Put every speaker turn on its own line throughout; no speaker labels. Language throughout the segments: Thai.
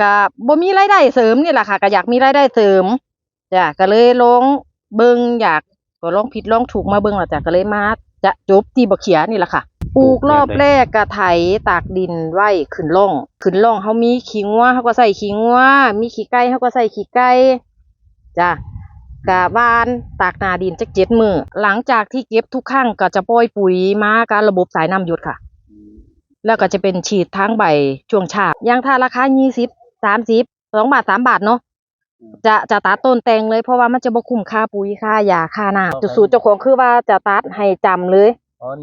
ก็บ่มีรายได้เสริมนี่แหละค่ะก็อยากมีรายได้เสริมจ้ะก็เลยลองเบิ่งอยากก็ลองผิดลองถูกมาเบิ่งแล้วจ้ะก็เลยมาจะจบที่บักเขียนี่แหละค่ะปลูกรอบแรกก็ไถตากดินไว้ขึ้นร่องเฮามีขี้งัวเฮาก็ใส่ขี้งัวมีขี้ไก่เฮาก็ใส่ขี้ไก่จ้ะกะหว่านตากหน้าดินจัก7 มื้อหลังจากที่เก็บทุกครั้งก็จะปล่อยปุ๋ยมากับระบบสายน้ำหยดค่ะแล้วก็จะเป็นฉีดทางใบช่วงเช้าอย่างถ้าราคา20 30 2 บาท 3 บาทเนาะจะตัดต้นแตงเลยเพราะว่ามันจะบ่คุ้มค่าปุ๋ยค่ายาค่าน้ำจุดสูตรเจ้าของคือว่าจะตัดให้จำเลย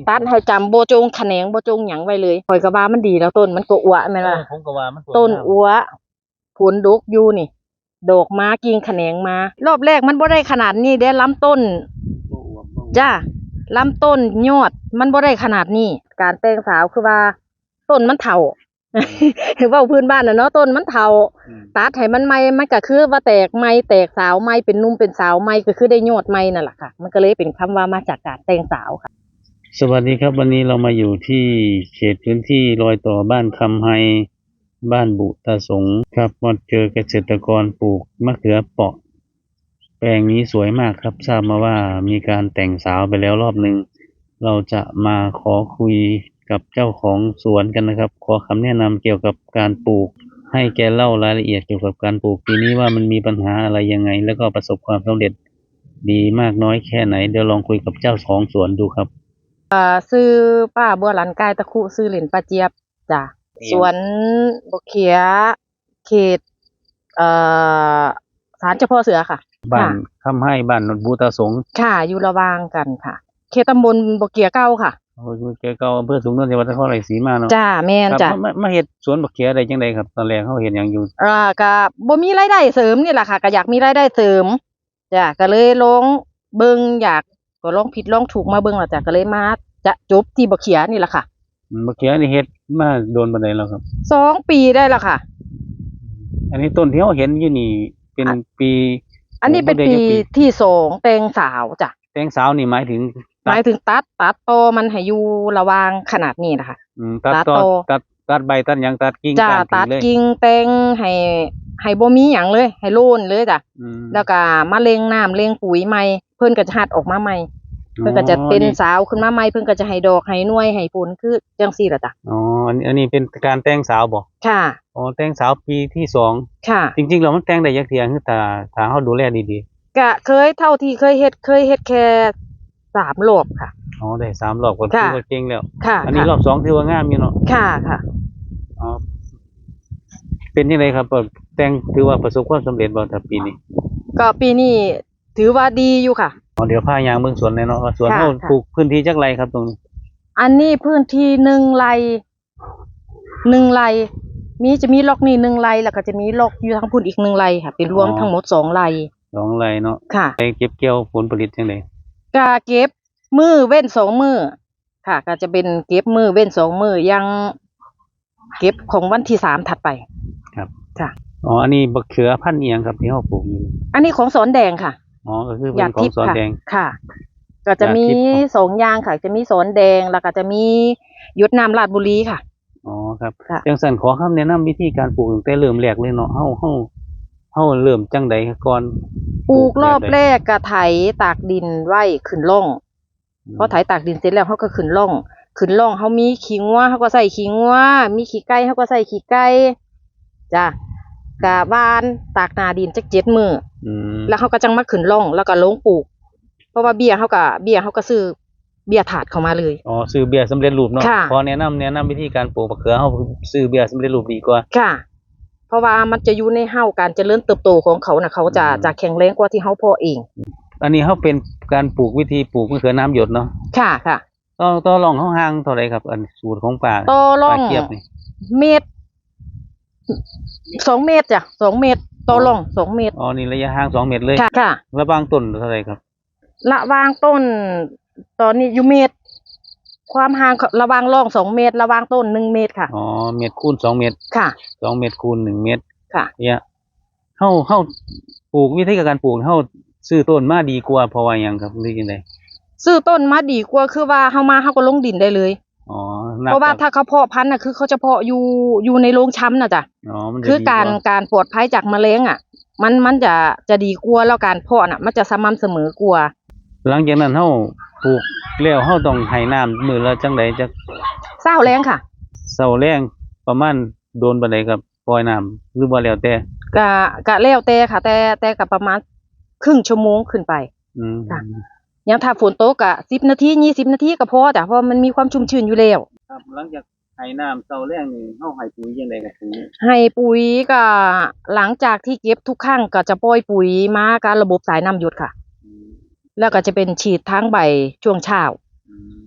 ตัดให้จำบ่จงแขนงบ่จงหยังไว้เลยข่อยก็ว่ามันดีแล้วต้นมันก็อ้วแม่นล่ะต้นอ้วผลดกอยู่นี่ดอกมากิ่งแขนงมารอบแรกมันบ่ได้ขนาดนี้เด้ลำต้นจ้าลำต้นยอดมันบ่ได้ขนาดนี้การแต่งสาวคือว่าต้นมันเฒ่า เว้าพื้นบ้านน่ะเนาะต้นมันเฒ่าตัดให้มันใหม่มันก็คือว่าแตกใหม่แตกสาวใหม่เป็นหนุ่มเป็นสาวใหม่ก็คือได้ยอดใหม่นั่นแหละค่ะมันก็เลยเป็นคำว่ามาจากการแต่งสาวค่ะ
สวัสดีครับวันนี้เรามาอยู่ที่เขตพื้นที่รอยต่อบ้านคำไฮบ้านบุตาสงครับมาเจอเกษตรกรปลูกมะเขือเปราะแปลงนี้สวยมากครับทราบมาว่ามีการแต่งสาวไปแล้วรอบหนึ่งเราจะมาขอคุยกับเจ้าของสวนกันนะครับขอคำแนะนำเกี่ยวกับการปลูกให้แกเล่ารายละเอียดเกี่ยวกับการปลูกปีนี้ว่ามันมีปัญหาอะไรยังไงแล้วก็ประสบความสำเร็จดีมากน้อยแค่ไหนเดี๋ยวลองคุยกับเจ้าของสวนดูครับ
ซื้อป้าบัวหลันกายตะคุซื้อเหรียญป้าเจี๊ยบจ้ะสวนบกเขียเขตศาลเจ้าพ่อเสือค่ะ
บ้านคำไฮบ้านบุตาสง
ค่ะอยู่ระหว่างกันค่ะเขตตำบลบกเขียเก้าค่ะ
โอ้ยแกเก่าอำเภอสูงเนินจังหวัดนครราชสีมาเนาะ
จ้าแม่นจ้ะ
มาเฮ็ดสวนบักเขียได้จังไดครับตอนแรกเฮาเฮ็ดหยังอยู่
ก็บ่มีรายได้เสริมนี่แหละค่ะก็อยากมีรายได้เสริมจ้ะก็เลยลองเบิ่งอยากก็ลองผิดลองถูกมาเบิ่งแล้วจ้ะก็เลยมาจะจบที่บักเขียนี่แหละค่ะ
บักเขียนี่เฮ็ดมาโดนปานใดแล้วครับ
2 ปีได้แล้วค่ะ
อันนี้ต้นที่เฮาเห็นอยู่นี่เป็นปี
อันนี้เป็นปีที่2แตงสาวจ้ะ
แตงสาวนี่หมายถึง
ตัดตอมันให้อยู่ระหว่างขนาดนี้นะคะ
ตัดตอตัดใบตัดหยังตัดกิ่ง
จ้ะตัดกิ่งแตงให้บ่มีหยังเลยให้โลนเลยจ้ะแล้วก็มาเล็งน้ำเล็งปุ๋ยใหม่เพิ่นก็จะหัดออกมาใหม่เพิ่นก็จะเป็นสาวขึ้นมาใหม่เพิ่นก็จะให้ดอกให้หน่วยให้ผลคือจังซี่ล่ะจ้ะ
อ๋ออันนี้เป็นการแต่งสาวบ่
ค่ะ
อ๋อแต่งสาวปีที่2
ค่ะ
จริงๆแล้วมันแต่งได้จักเที่ยคือถ้าเฮาดูแลดี
ๆก็เคยเท่าที่เคยเฮ็ดแค่3 รอบค่ะ
อ๋อได้3 รอบก็ถือว่าเก่งแล้ว
ค่ะ
อันนี้รอบ2ถือว่างามอยู่เนาะ
ค่ะ
อ๋อเป็นจังไดครับแต่งถือว่าประสบความสำเร็จบ่ถ้าปีนี้
ก็ปีนี้ถือว่าดีอยู่ค่ะ
อ๋อเดี๋ยวพายางเบิ่งสวนแน่เนาะว่าสวนเฮาปลูกพื้นที่จักไร่ครับตรงนี้
อันนี้พื้นที่1 ไร่จะมีล็อกนี่1 ไร่แล้วก็จะมีล็อกอยู่ทางพุ่นอีก1 ไร่ค่ะเป็นรวมทั้งหมด2 ไร่
2 ไร่เนาะ
ค่ะ
ไปเก็บเกี่ยวผลผลิตจังได๋
ก็เก็บมื้อเว้น2 มื้อค่ะก็จะเป็นเก็บมื้อเว้น2 มื้อยังเก็บของวันที่3ถัดไป
ครับ
ค่ะ
อ๋ออันนี้บักเขือพันธุ์อีหยังครับที่เฮาปลูกอยู่
อันนี้ของสอนแดงค่ะ
อ๋อก็คือเป็นของสอนแดง
ค่ะก็จะมี2 อย่างค่ะจะมีสอนแดงแล้วก็จะมีหยดน้ำราชบุรีค่ะ
อ๋อครับจังซั่นขอคำแนะนำวิธีการปลูกตั้งแต่เริ่มแรกเลยเนาะเฮาเริ่มจังไดก่อน
ปลูกรอบแรกก็ไถตากดินไว้ขึ้นร่องพอไถตากดินเสร็จแล้วเฮาก็ขึ้นร่องเฮามีขี้งัวเฮาก็ใส่ขี้งัวมีขี้ไก่เฮาก็ใส่ขี้ไก่จ้ะกะหว่านตากหน้าดินจัก7 มื้อแล้วเฮาก็จังมาขึ้นร่องแล้วก็ลงปลูกเพราะว่าเบี้ยเฮาก็ซื้อเบี้ยถาดเข้ามาเลย
อ๋อซื้อเบี้ยสำเร็จรูปเนาะขอแนะนำวิธีการปลูกมะเขือเฮาซื้อเบี้ยสำเร็จรูปดีกว่า
ค่ะเพราะว่ามันจะอยู่ในเฮาการเจริญเติบโตของเขาน่ะเขาจะแข็งแรงกว่าที่เฮาเพาะเอง
อันนี้เฮาเป็นการปลูกวิธีปลูกมะเขือน้ำหยดเนาะ
ค่ะ
ต่อร่องเฮาห่างเท่าใดครับอันสูตรของป้า
ต่อร่อง
เกียบนี่
เมตร2 เมตรจ้ะ2 เมตรต่อร่อง2 เมตร
อ๋อนี่ระยะห่าง2 เมตรเลย
ค่ะ
ระหว่างต้นเท่าใดครับ
ระหว่างต้นตอนนี้อยู่เมตรความห่างระหว่างร่อง2 เมตรระหว่างต้น1 เมตรค่ะ
อ๋อเมตรคูณ2 เมตร
ค่ะ
2 เมตรคูณ1 เมตร
ค่ะ
เนี่ยเฮาปลูกวิธีการปลูกเฮาซื้อต้นมาดีกว่าเพราะว่าหยังครับหรือจังได๋
ซื้อต้นมาดีกว่าคือว่าเฮามาเฮาก็ลงดินได้เลย
อ๋อ นับ
เพราะว่า
จ
ถ้าเขาเพาะพันธุ์น่ะคือเขาจะเพาะอยู่ในโรงช้ำน่ะจ้ะ
อ๋อมันจะ
คือ
ดี
การ
ว่
การปลอดภัยจากแมลงอ่ะ มันจะดีกว่าแล้วการเพาะน่ะ มันจะสม่ำเสมอกว่า
หลังจากนั้นเฮาปลูกแล้วเฮาต้องให้น้ำมื้อละจังไดจัก
เศร้าแรงค่ะ
เช้าแลงประมาณโดนปานใดครับปล่อยน้ำหรือว่าแล้วแต่
ก็แล้วแต่ค่ะ แต่ก็ประมาณครึ่งชั่วโมงขึ้นไป
อืม
ค่ะ อย่างถ้าฝนตกก็10 นาที 20 นาทีก็พอจ้ะ เพราะมันมีความชุ่มชื้นอยู่แล้ว
ครับหลังจากให้น้ำเช้าแลงนี่เฮาให้ปุ๋ยจังไดกับปุ๋ย
ให้ปุ๋ยก็หลังจากที่เก็บทุกครั้งก็จะปล่อยปุ๋ยมากับระบบสายน้ำหยดค่ะ
อืม
แล้วก็จะเป็นฉีดทางใบช่วงเช้า
อืม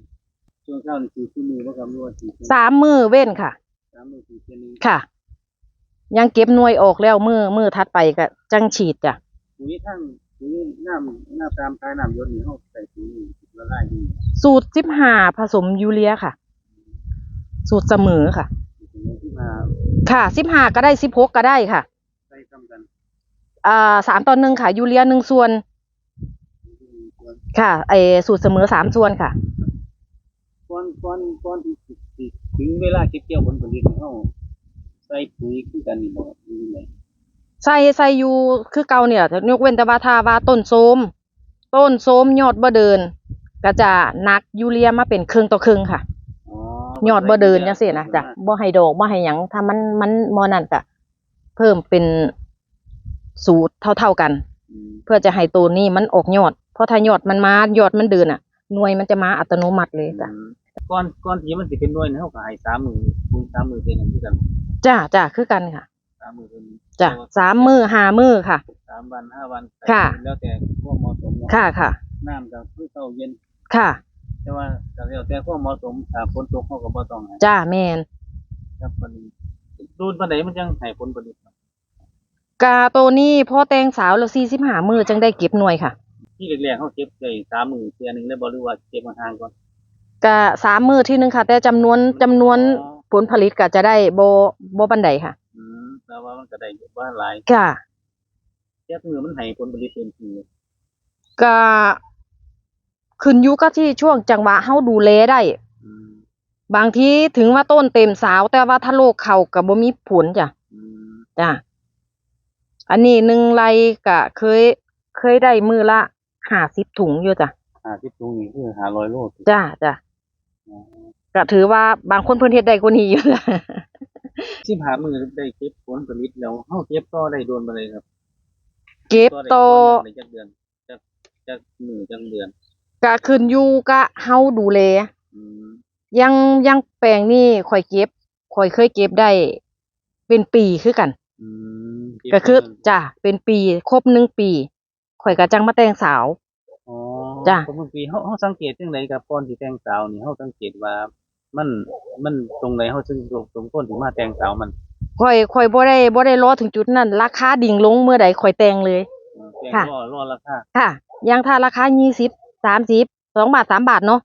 ช่วงเช้านี่ฉีดซุมื้อบ่ครับหรือว่าฉีด
3 มื้อเว้นค่ะ
3มื้อฉีดเทื่อนึง
ค่ะ ยังเก็บหน่วยออกแล้วมื้อถัดไปก็จังฉีดจ้ะ
ปุ๋ยทั้งปุ๋ยน้ำตามสายน้ำหยดนี่เฮาใส่ปุ๋ยนี่ละลายดี
สูตร15ผสมยูเรียค่ะ สูตรเสมอค่ะ
ที่มา
ค่ะ15ก็ได้16ก็ได้ค่ะ
ใส่ซ้ำกัน
3:1ค่ะยูเรีย1ส่วน ค่ะสูตรเสมอ3ส่วนค่ะ
ก่อนที่สิถึงเวลาเก็บเกี่ยวผลผลิตเฮาใส่ปุ๋ยคือกันนี่บ่หรือจังได
ใส่อยู่คือเก่าเนี่ยยกเว้นแต่ว่าถ้าว่าต้นโทรมยอดบ่เดิน ก็จะนักยูเรียมาเป็นครึ่งต่อครึ่งค่ะ
อ๋อย
อดบ่เดินจังซี่นะจ้ะบ่ให้ดอกบ่ให้หยังถ้ามันบ่นั่นก็เพิ่มเป็นสูตรเท่าๆกัน
อืม
เพื่อจะให้ตัวนี้มันออกยอด เพราะถ้ายอดมันมายอดมันเดินอ่ะ หน่วยมันจะมาอัตโนมัติเลยจ้ะ
ก่อนที่มันสิเป็นหน่วยนี่เฮาก็ให้3มื้อปุ๋ย3มื้อเท่านั้นคือกัน
จ้ะคือกันค่ะ
3มื้อเท่านั้น
จ้ะ3 มื้อ5 มื้อค่ะ
3วัน5วัน
ค่ะ
แล้วแต่ความเหมาะสมเนาะ
ค่ะ
น้ำก็คือเช้าเย็น
ค่ะ
แต่ว่าก็แล้วแต่ความเหมาะสมถ้าฝนตกเฮาก็บ่ต้องให้
จ้าแม่น
ครับปานนี้ดูนปานใดมันจังให้ผลผลิตครับ
กาตัวนี้พอแต่งสาวแล้ว45 มื้อจังได้เก็บหน่วยค่ะ
ที่แรกๆเฮาเก็บได้3มื้อเทื่อนึงแล้วบ่หรือว่าเก็บห่างๆก่อน
ก็3 มื้อที่นึงค่ะ แต่จำนวนผลผลิตก็จะได้บ่ปานใดค่ะ
แต่ว่ามันก็ได้อยู่บ่หลาย
ค่ะ
จักมื้อมันให้ผลผลิตเต็มที่
ก็ขึ้นอยู่กับที่ช่วงจังหวะเฮาดูแลได้
อืม
บางทีถึงว่าต้นเต็มสาว แต่ว่าถ้าโรคเข้าก็บ่มีผลจ้ะ
อืม
จ้ะอันนี้1ไร่ก็เคยได้มื้อละ50 ถุงอยู่จ้ะ
50ถุงนี่คือ500โล
จ้ะ
อ๋อ
ก็ถือว่าบางคนเพิ่นเฮ็ดได้กว่านี้อยู่จ้ะ
15มื้อได้เก็บผลผลิตแล้วเฮาเก็บต่อได้โดนบ่ได้ครับ
เก็บต่อ
ได้จักเดือนจักมื้อจักเดือน
ก็ขึ้นอยู่กับเฮาดูแล
อืม
ยังแปลงนี่ข่อยเคยเก็บได้เป็นปีคือกัน
อืม
ก็คือจ้ะเป็นปีครบ1 ปีข่อยก็จังมาแต่งสาว
อ๋อ
จ้ะ
คนบางปีเฮาสังเกตจังไดครับก่อนสิแต่งสาวนี่เฮาสังเกตว่ามันตรงไหนเฮาถึงสมควรสิมาแต่งสาวมัน
ข่อยบ่ได้รอถึงจุดนั้น ราคาดิ่งลงเมื่อใดข่อยแต่งเลย
แต่ง
ค่ะ
รอราคา
ค่ะอย่างถ้าราคา20 30 2 บาท 3 บาทเนาะ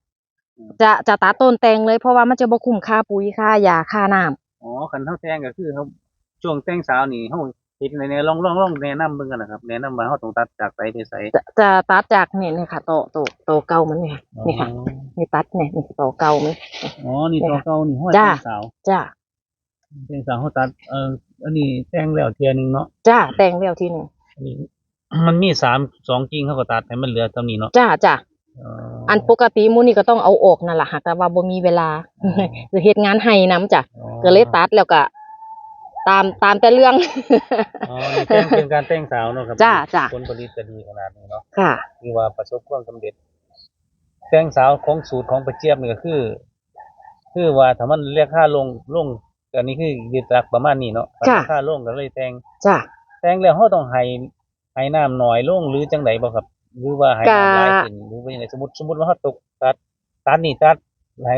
อืม
จะตัดต้นแต่งเลยเพราะว่ามันจะบ่คุ้มค่าปุ๋ยค่ายาค่าน้ำ
อ๋อคันเฮาแต่งก็คือเฮาช่วงแต่งสาวนี่เฮาเฮ็ดในลองแนะนำเบิ่งกันนะครับแนะนำว่าเฮาต้องตัดจากไสไปไส
จะตัดจากนี่ค่ะโตเก่ามันเนี่ยนี่ค่ะนี่ตัดเนี่ยนี่โตเก่ามัน
อ๋อนี่ตัวเก่านี่ห้อย
จ้ะ
แต่งสาว
จ้า
แต่งสาวเฮาตัดอันนี้แต่งแล้วเทื่อนึงเนาะ
จ้าแต่งแล้วทีหนึง
อันนี้ มันมี2กิ่งเฮาก็ตัดให้มันเหลือเท่านี้เนาะ
จ้า
อ๋อ
อันปกติหมู่นี่ก็ต้องเอาออกนั่นล่ะค่ะแต่ว่าบ่มีเวลา จะเฮ็ดงานให้นํจ้ะ
อ๋อ
ก็เลยตัดแล้วก็ตามแต่เรื่อง
อ๋อนี่เป็นการแต่งสาวเนาะครับ
จ้ะ
ผลผลิตจะดีขนาดนี้เนาะ
ค่ะ
คือว่าประสบความสำเร็จแต่งสาวของสูตรของประเจี๊ยบนี่ก็คือว่าถ้ามันราคาลงอันนี้คือยึดหลักประมาณนี้เนาะ
ค่ะ
ราคาลงก็เลยแต่ง
จ้า
แล้วเราต้องให้น้ำน้อยลงหรือจังไดบ่ครับ หรือว่าให้น้ำหลายขึ้นหรือว่าจังไดสมมุติว่าเราตกตัดนี่ตัดให้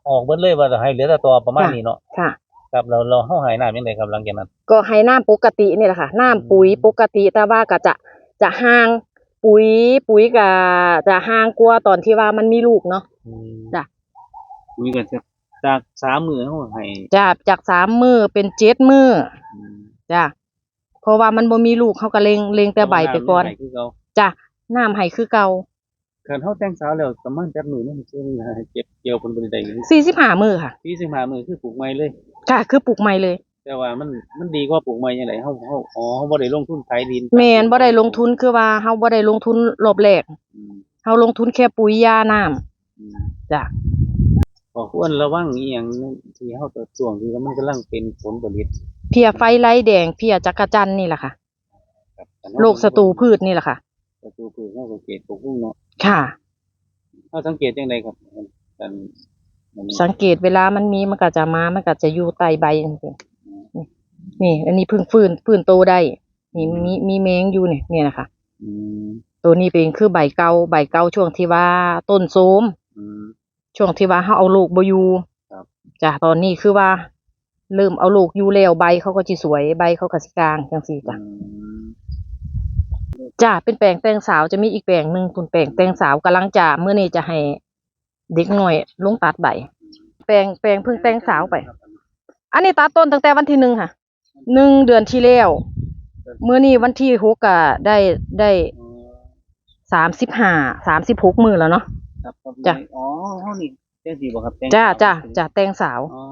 ออกเบิดเลยว่าให้เหลือแต่ตอประมาณนี้เนาะ
ค่ะ
ครับเราให้น้ำจังไดครับหลังจากนั้น
ก็ให้น้ำปกตินี่แหละค่ะน้ำปุ๋ยปกติแต่ว่าก็จะห่างปุ๋ยก็จะห่างกว่าตอนที่ว่ามันมีลูกเนาะ จ้ะ
คุยกันจาก3มื้อเฮาให้
จาก3 มื้อเป็น7 มื้อ
อืม
จ้ะเพราะว่ามันบ่มีลูกเขาก็เล็งแต่ใบไปก่อน
ให้คือเก่า
จ้ะน้ำให้คือเก่า
คันเฮาแต่งสาวแล้วประมาณจักมื้อมันสิเก็บเกี่ยวผลผลิตได้อยู่
45มื้อค่ะ
45มื้อคือปลูกใหม่เลย
ค่ะคือปลูกใหม่เลย
แต่ว่ามันดีกว่าปลูกใหม่จังได๋เฮาบ่ได้ลงทุนไถดิน
แม่นบ่ได้ลงทุนคือว่าเฮาบ่ได้ลงทุนรอบแรก
อืม
เฮาลงทุนแค่ปุ๋ยยาน้ำ
อืม
จ้ะ
ก็ควรระวังอีหยังที่เฮาเกิดช่วงที่มันกำลังเป็นผลผลิต
เพลี้ยไฟลายแดงเพลี้ยจักจั่นนี่แหละค่ะ
ครับ
โรคศัตรูพืชนี่แหละค่ะ
ศัตรูพืชเฮาสังเกตปลูกเนาะ
ค่ะ
เฮาสังเกตจังไดครับกันมัน
สังเกตเวลามันมีมันก็จะมามันก็จะอยู่ใต้ใบจังซี่นี่อันนี้เพิ่งฟื้นโตได้นี่มีแมงอยู่เนี่ยนะคะ
อืม
ตัวนี้เป็นคือใบเก่าช่วงที่ว่าต้นโทรม
อืม
ช่วงที่ว่าเฮาเอาลูกบ่อยู่
ครับ
จ้ะตอนนี้คือว่าเริ่มเอาลูกอยู่แล้วใบเขาก็สิสวยใบเขาก็สิกลางจังซี่จ้ะจ้ะเป็นแปลงแตงสาวจะมีอีกแปลงหนึงคุณแปลงแตงสาวกำลังจะมื้อนี้จะให้เด็กน้อยลงตัดใบแปลงเพิ่งแตงสาวไปอันนี้ตัดต้นตั้งแต่วันที่1ค่ะ1เดือนที่แล้วมื้อนี้วันที่6ก็ได้36มื้อแล้วเนาะ
ครับ
จ้ะ
อ๋อเฮานี่จังซี่บ่ครับแต่ง
จ้ะ
สาว
จ้ะแตงสาว
อ๋อ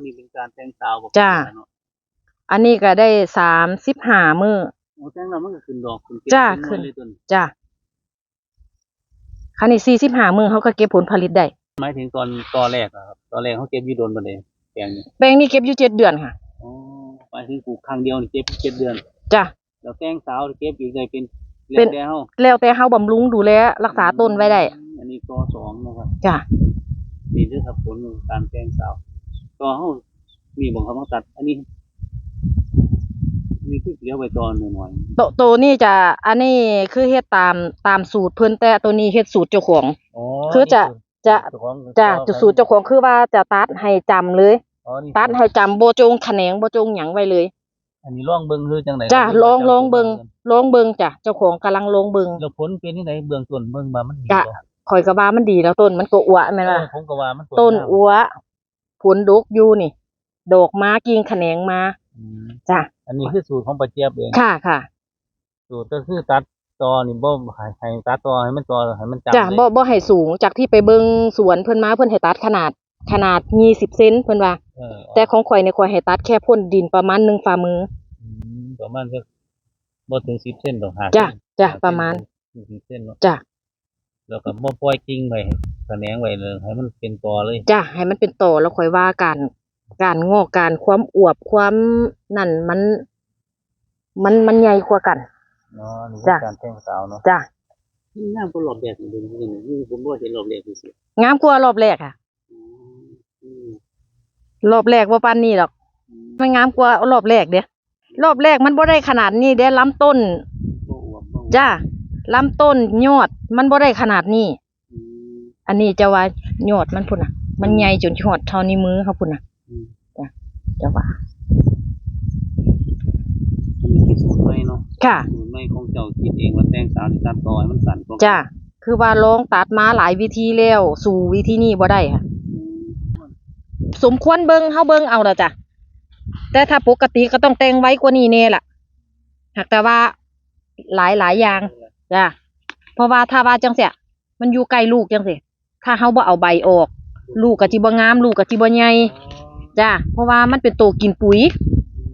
นี่เป็นการแต่งสาวบ่
จ้ะ
เนาะ
อันนี้ก็ได้35มื้อ
โอ้แต่งแล้วมันก็ขึ้นดอกขึ้นเก็บ
จ้ะ
ขึ้นหน่
ขึ้
วน ยเลยต้น
จ้ะคันนี้45มื้อเขาก็เก็บผลผลิตได้
หมายถึงตอนแรกอะครับตอนแรกเฮาเก็บอยู่โดนบ่ได้แปลงนี้
แปลงนี้เก็บอยู่7เดือนค่ะ
อ๋อหมายถึงปลูกครั้งเดียวนี่เก็บ7เดือน
จ้ะ
แล้วแต่งสาวเก็บอีกได้เป็น
เป็น
แล้วแต่เฮา
แล้วแต่เฮาบำรุงดูแลรักษาต้นไว้ได้
อันนี้ก2นะครับ
จ้ะ
นี่คือครับผลของการแต่งสาวก็เฮามีบ่ครับเฮาตัดอันนี้คือเหลือไว้ตอนหน่อย
ตัวนี้จะอันนี้คือเฮ็ดตามสูตรเพิ่นแต่ตัวนี้เฮ็ดสูตรเจ้าของ
ๆอ๋อ
คือจะ
เจ้าของ
จะสูตรเจ้าของคือว่าจะตัดให้จำเลย
อ๋อนี่
ตัดให้จำบ่จงแขนงบ่จงหยังไว้เลย
อันนี้ลองเบิ่งคือจังได๋
จ้ะลองเบิ่งจ้ะเจ้าของกำลังลองเบิ่ง
แล้วผลเป็นจังไดเบื้องต้นเบิ่งว่ามันดี
จ้ะ
บ่
ข่อยก็ว่ามันดีแล้วต้นมันก็อัวแม่นล่ะ
ผมก็ว่ามัน
ต้นอัวผลดกอยู่นี่ดอกมากิ่งแขนงมา
อืม
จ้ะ
อันนี้คือสูตรของป้าเจี๊ยบเอง
ค่ะ
สูตรก็คือตัดตอนี่บ่ให้ตัดตอให้มันให้มันจำ
จ้ะ
เลย
บ่ให้สูงจากที่ไปเบิ่งสวนเพิ่นมาเพิ่นให้ตัดขนาด20เซนเพิ่นว่าแต่ของข่อยเนี่ยข่อยให้ตัดแค่พ่นดินประมาณ1ฝ่ามือ
ประมาณสักบ่ถึง10เซนดอก5
จ้ะประมาณ
10เซนเนาะ
จ้ะ
แล้วก็บ่ปล่อยกิ่งไว้แขนงไว้เลยให้มันเป็นตอเลย
จ้ะให้มันเป็นตอแล้วค่อยว่าการงอกการความอวบความนั่นมันใหญ่กว่ากัน
เนาะนี่คือการแต่งสาวเนาะ
จ้ะ
งามกว่ารอบแรกนี่ผมบ่เห็นรอบแรกซื่
งามกว่ารอบแรกค่ะรอบแรกบ่ปานนี้ดอกมันงามกว่ารอบแรกเด้รอบแรกมันบ่ได้ขนาดนี้เด้ลำต้นจ้ะลำต้นยอดมันบ่ได้ขนาดนี้อันนี้จะว่ายอดมันพุ่นน่ะมันใหญ่จนฮอดเท่านิ้วมือเขาพุ่นน่ะจ้ะจะว่า
อันนี้คือสูตรใหม่เนาะ
ค่ะ
สูตรใหม่ของเจ้าคิดเองว่าแต่งสาวนี่ตัดตอให้มันสั้นกว่า
จ้ะคือว่าลองตัดมาหลายวิธีแล้วสู่วิธีนี้บ่ได้ค่ะสมควรเบิ่งเฮาเบิ่งเอาล่ะจ้ะแต่ถ้าปกติก็ต้องแต่งไว้กว่านี้แน่ล่ะหากแต่ว่าหลายอย่างจ้ะเพราะว่าถ้าว่าจังซี่มันอยู่ใกล้ลูกจังซี่ถ้าเฮาบ่เอาใบออกลูกก็สิบ่งามลูกก็สิบ่ใหญ่จ้ะเพราะว่ามันเป็นตัวกินปุ๋ย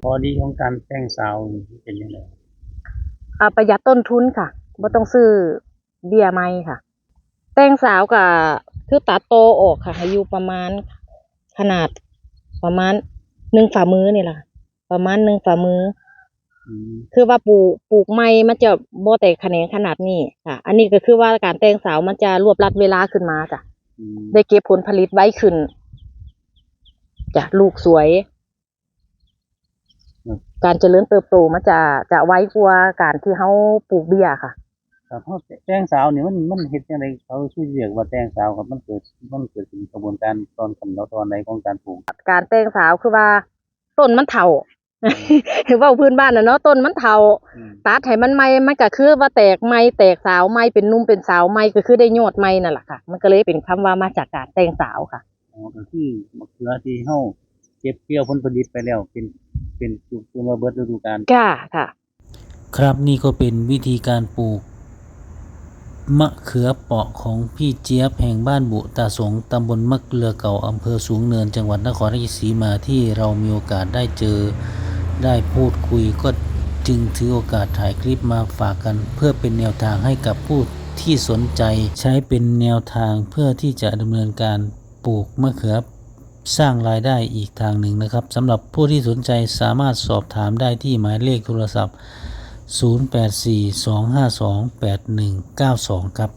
พอดีของการแต่งสาวนี่เป็นจังได๋
ประหยัดต้นทุนค่ะบ่ต้องซื้อเบี้ยใหม่ค่ะ แต่งสาวก็คือตัดโตออกค่ะให้อยู่ประมาณขนาดประมาณ1ฝ่ามือนี่ล่ะประมาณ1ฝ่ามือคือว่าปลูกใหม่มันจะบ่แตกแขนงขนาดนี้ค่ะอันนี้ก็คือว่าการแต่งสาวมันจะรวบรัดเวลาขึ้นมาจ้ะได้เก็บผลผลิตไว้ขึ้นจ้ะลูกสวยการเจริญเติบโตมันจะไวกว่าการที่เฮาปลูกเบี้ยค่ะ
ครับเฮาแต่งสาวนี่มันเฮ็ดจังได๋เขาชื่อเรียกว่าแต่งสาวครับมันเกิดเป็นกระบวนการตอนขั้นตอนใดของการปลูก
การแต่งสาวคือว่าต้นมันเฒ่าเว้าพื้นบ้านน่ะเนาะต้นมันเฒ่าตัดให้มันใหม่มันก็คือว่าแตกใหม่แตกสาวใหม่เป็นหนุ่มเป็นสาวใหม่ก็คือได้ยอดใหม่นั่นล่ะค่ะมันก็เลยเป็นคำว่ามาจากการแต่งสาวค่ะ
อ๋อก็คือมะเขือที่เฮาเก็บเกี่ยวผลผลิตไปแล้วเป็นตัวมาเบิดฤดูกาล
ค่ะ
ครับนี่ก็เป็นวิธีการปลูก มะเขือเปราะของพี่เจี๊ยบแห่งบ้านบุตาสงตำบลมะเกลือเก่าอำเภอสูงเนินจังหวัดนครราชสีมาที่เรามีโอกาสได้เจอได้พูดคุยก็จึงถือโอกาสถ่ายคลิปมาฝากกันเพื่อเป็นแนวทางให้กับผู้ที่สนใจใช้เป็นแนวทางเพื่อที่จะดำเนินการปลูกมะเขือสร้างรายได้อีกทางหนึ่งนะครับสำหรับผู้ที่สนใจสามารถสอบถามได้ที่หมายเลขโทรศัพท์ 0842528192 ครับ